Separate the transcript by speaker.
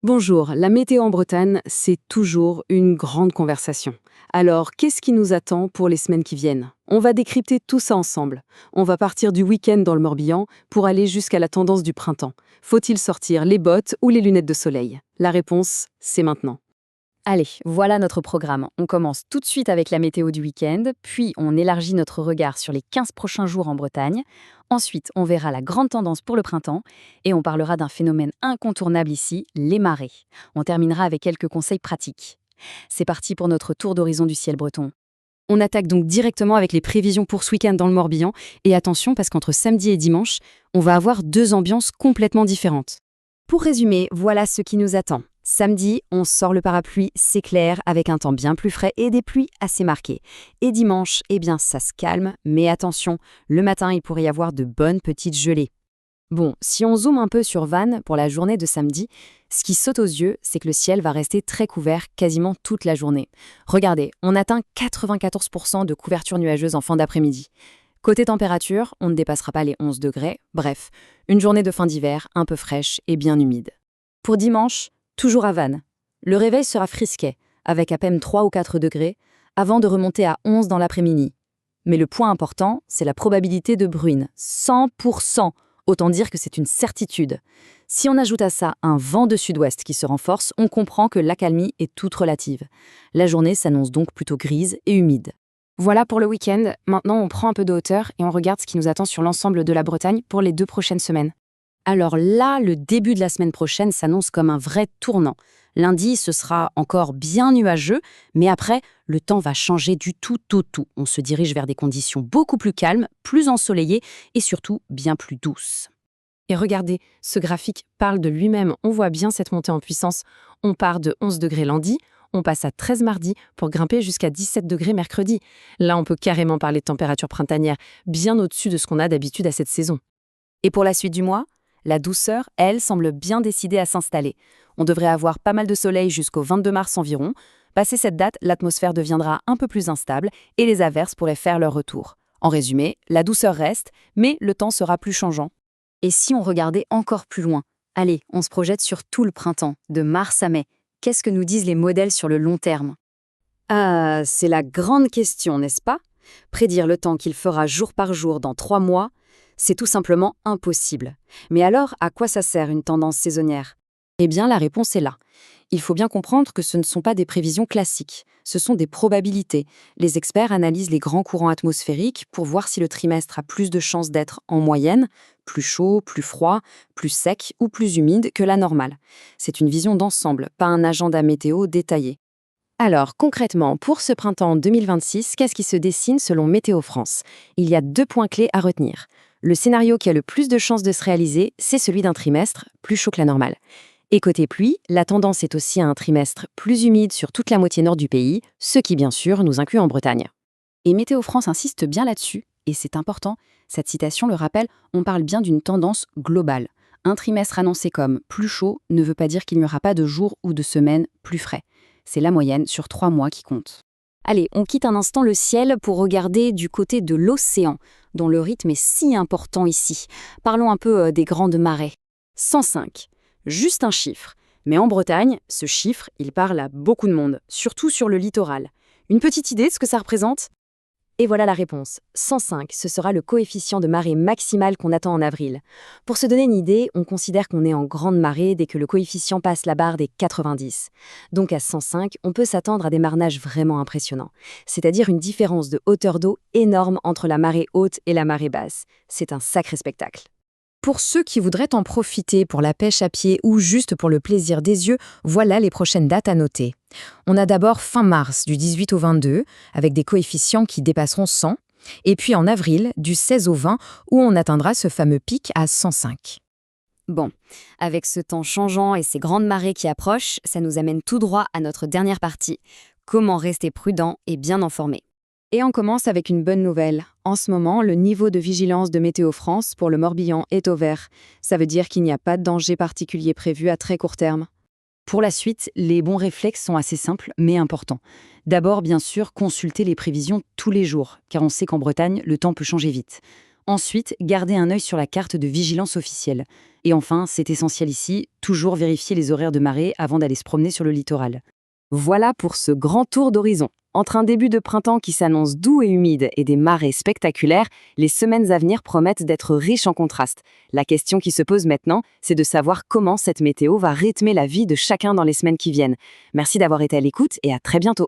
Speaker 1: Bonjour, la météo en Bretagne, c'est toujours une grande conversation. Alors, qu'est-ce qui nous attend pour les semaines qui viennent? On va décrypter tout ça ensemble. On va partir du week-end dans le Morbihan pour aller jusqu'à la tendance du printemps. Faut-il sortir les bottes ou les lunettes de soleil? La réponse, c'est maintenant.
Speaker 2: Allez, voilà notre programme. On commence tout de suite avec la météo du week-end, puis on élargit notre regard sur les 15 prochains jours en Bretagne. Ensuite, on verra la grande tendance pour le printemps et on parlera d'un phénomène incontournable ici, les marées. On terminera avec quelques conseils pratiques. C'est parti pour notre tour d'horizon du ciel breton.
Speaker 1: On attaque donc directement avec les prévisions pour ce week-end dans le Morbihan. Et attention, parce qu'entre samedi et dimanche, on va avoir deux ambiances complètement différentes. Pour résumer, voilà ce qui nous attend. Samedi, on sort le parapluie, c'est clair, avec un temps bien plus frais et des pluies assez marquées. Et dimanche, eh bien ça se calme, mais attention, le matin, il pourrait y avoir de bonnes petites gelées. Bon, si on zoome un peu sur Vannes pour la journée de samedi, ce qui saute aux yeux, c'est que le ciel va rester très couvert quasiment toute la journée. Regardez, on atteint 94% de couverture nuageuse en fin d'après-midi. Côté température, on ne dépassera pas les 11 degrés. Bref, une journée de fin d'hiver un peu fraîche et bien humide. Pour dimanche, toujours à Vannes. Le réveil sera frisquet, avec à peine 3 ou 4 degrés, avant de remonter à 11 dans l'après-midi. Mais le point important, c'est la probabilité de bruine. 100%. Autant dire que c'est une certitude. Si on ajoute à ça un vent de sud-ouest qui se renforce, on comprend que l'accalmie est toute relative. La journée s'annonce donc plutôt grise et humide. Voilà pour le week-end. Maintenant, on prend un peu de hauteur et on regarde ce qui nous attend sur l'ensemble de la Bretagne pour les 2 prochaines semaines. Alors là, le début de la semaine prochaine s'annonce comme un vrai tournant. Lundi, ce sera encore bien nuageux, mais après, le temps va changer du tout. On se dirige vers des conditions beaucoup plus calmes, plus ensoleillées et surtout bien plus douces. Et regardez, ce graphique parle de lui-même. On voit bien cette montée en puissance. On part de 11 degrés lundi, on passe à 13 mardi pour grimper jusqu'à 17 degrés mercredi. Là, on peut carrément parler de température printanière, bien au-dessus de ce qu'on a d'habitude à cette saison. Et pour la suite du mois, la douceur, elle, semble bien décidée à s'installer. On devrait avoir pas mal de soleil jusqu'au 22 mars environ. Passé cette date, l'atmosphère deviendra un peu plus instable et les averses pourraient faire leur retour. En résumé, la douceur reste, mais le temps sera plus changeant. Et si on regardait encore plus loin? Allez, on se projette sur tout le printemps, de mars à mai. Qu'est-ce que nous disent les modèles sur le long terme? Ah, c'est la grande question, n'est-ce pas? Prédire le temps qu'il fera jour par jour dans 3 mois, c'est tout simplement impossible. Mais alors, à quoi ça sert une tendance saisonnière? Eh bien, la réponse est là. Il faut bien comprendre que ce ne sont pas des prévisions classiques, ce sont des probabilités. Les experts analysent les grands courants atmosphériques pour voir si le trimestre a plus de chances d'être, en moyenne, plus chaud, plus froid, plus sec ou plus humide que la normale. C'est une vision d'ensemble, pas un agenda météo détaillé. Alors, concrètement, pour ce printemps 2026, qu'est-ce qui se dessine selon Météo France? Il y a 2 points clés à retenir. Le scénario qui a le plus de chances de se réaliser, c'est celui d'un trimestre plus chaud que la normale. Et côté pluie, la tendance est aussi à un trimestre plus humide sur toute la moitié nord du pays, ce qui bien sûr nous inclut en Bretagne. Et Météo France insiste bien là-dessus, et c'est important, cette citation le rappelle, on parle bien d'une tendance globale. Un trimestre annoncé comme plus chaud ne veut pas dire qu'il n'y aura pas de jours ou de semaines plus frais. C'est la moyenne sur 3 mois qui compte. Allez, on quitte un instant le ciel pour regarder du côté de l'océan, dont le rythme est si important ici. Parlons un peu des grandes marées. 105. Juste un chiffre. Mais en Bretagne, ce chiffre, il parle à beaucoup de monde, surtout sur le littoral. Une petite idée de ce que ça représente? Et voilà la réponse. 105, ce sera le coefficient de marée maximale qu'on attend en avril. Pour se donner une idée, on considère qu'on est en grande marée dès que le coefficient passe la barre des 90. Donc à 105, on peut s'attendre à des marnages vraiment impressionnants, c'est-à-dire une différence de hauteur d'eau énorme entre la marée haute et la marée basse. C'est un sacré spectacle. Pour ceux qui voudraient en profiter pour la pêche à pied ou juste pour le plaisir des yeux, voilà les prochaines dates à noter. On a d'abord fin mars, du 18 au 22, avec des coefficients qui dépasseront 100, et puis en avril, du 16 au 20, où on atteindra ce fameux pic à 105. Bon, avec ce temps changeant et ces grandes marées qui approchent, ça nous amène tout droit à notre dernière partie. Comment rester prudent et bien informé? Et on commence avec une bonne nouvelle. En ce moment, le niveau de vigilance de Météo France pour le Morbihan est au vert. Ça veut dire qu'il n'y a pas de danger particulier prévu à très court terme. Pour la suite, les bons réflexes sont assez simples mais importants. D'abord, bien sûr, consulter les prévisions tous les jours, car on sait qu'en Bretagne, le temps peut changer vite.
Speaker 2: Ensuite, gardez un œil sur la carte de vigilance officielle. Et enfin, c'est essentiel ici, toujours vérifier les horaires de marée avant d'aller se promener sur le littoral.
Speaker 1: Voilà pour ce grand tour d'horizon. Entre un début de printemps qui s'annonce doux et humide et des marées spectaculaires, les semaines à venir promettent d'être riches en contrastes. La question qui se pose maintenant, c'est de savoir comment cette météo va rythmer la vie de chacun dans les semaines qui viennent. Merci d'avoir été à l'écoute et à très bientôt.